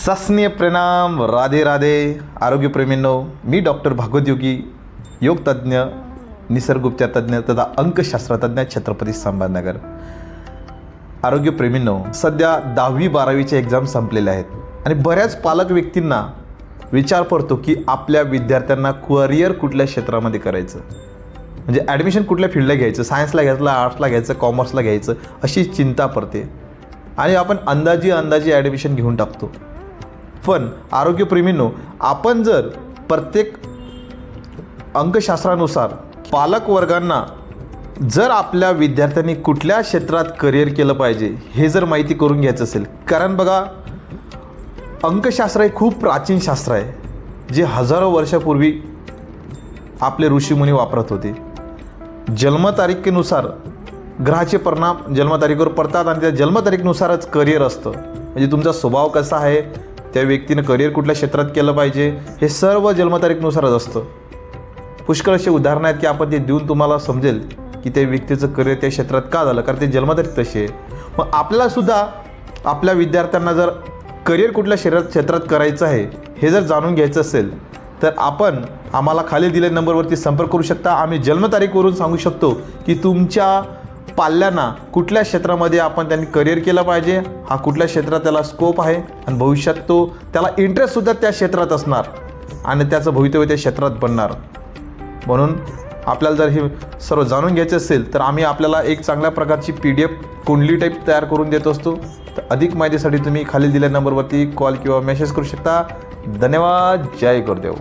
सस्नीय प्रणाम, राधे राधे आरोग्यप्रेमींनो. मी डॉक्टर भागवत योगी, योगतज्ञ, निसर्गोपचार तज्ज्ञ तथा अंकशास्त्रतज्ञ, छत्रपती संभाजीनगर. आरोग्यप्रेमींनो, सध्या 10वी-12वीचे एक्झाम संपलेले आहेत आणि बऱ्याच पालक व्यक्तींना विचार पडतो की आपल्या विद्यार्थ्यांना करिअर कुठल्या क्षेत्रामध्ये करायचं, म्हणजे ॲडमिशन कुठल्या फील्डला घ्यायचं, सायन्सला घ्यायचं, आर्ट्सला घ्यायचं, कॉमर्सला घ्यायचं, अशी चिंता पडते आणि आपण अंदाजी ॲडमिशन घेऊन टाकतो. पण आरोग्यप्रेमींनो, आपण जर प्रत्येक अंकशास्त्रानुसार पालक वर्गांना जर आपल्या विद्यार्थ्यांनी कुठल्या क्षेत्रात करिअर केलं पाहिजे हे जर माहिती करून घ्यायचं असेल, कारण बघा, अंकशास्त्र हे खूप प्राचीन शास्त्र आहे जे हजारो वर्षापूर्वी आपले ऋषीमुनी वापरत होते. जन्मतारीखेनुसार ग्रहाचे परिणाम जन्मतारीखवर पडतात आणि त्या जन्मतारीखनुसारच करिअर असतं. म्हणजे तुमचा स्वभाव कसा आहे, त्या व्यक्तीनं करिअर कुठल्या क्षेत्रात केलं पाहिजे हे सर्व जन्मतारीखनुसारच असतं. पुष्कळ असे उदाहरणं आहेत की आपण ते देऊन तुम्हाला समजेल की त्या व्यक्तीचं करिअर त्या क्षेत्रात का झालं, कारण ते जन्मतारीख तशी आहे. मग आपल्यालासुद्धा आपल्या विद्यार्थ्यांना जर करिअर कुठल्या क्षेत्रात करायचं आहे हे जर जाणून घ्यायचं असेल तर आपण आम्हाला खाली दिलेल्या नंबरवरती संपर्क करू शकता. आम्ही जन्मतारीखवरून सांगू शकतो की तुमच्या पाल्यांना कुठल्या क्षेत्रामध्ये त्यांनी करिअर केलं पाहिजे, हा कुठल्या क्षेत्रात त्याला स्कोप आहे आणि भविष्यात त्याला इंटरेस्टसुद्धा त्या क्षेत्रात असणार आणि त्याचं भवितव्य त्या क्षेत्रात बनणार. म्हणून आपल्याला जर हे सर्व जाणून घ्यायचं असेल तर आम्ही आपल्याला एक चांगल्या प्रकारची PDF कुंडली टाईप तयार करून देत असतो. तर अधिक माहितीसाठी तुम्ही खाली दिलेल्या नंबरवरती कॉल किंवा मेसेज करू शकता. धन्यवाद. जय गुरुदेव.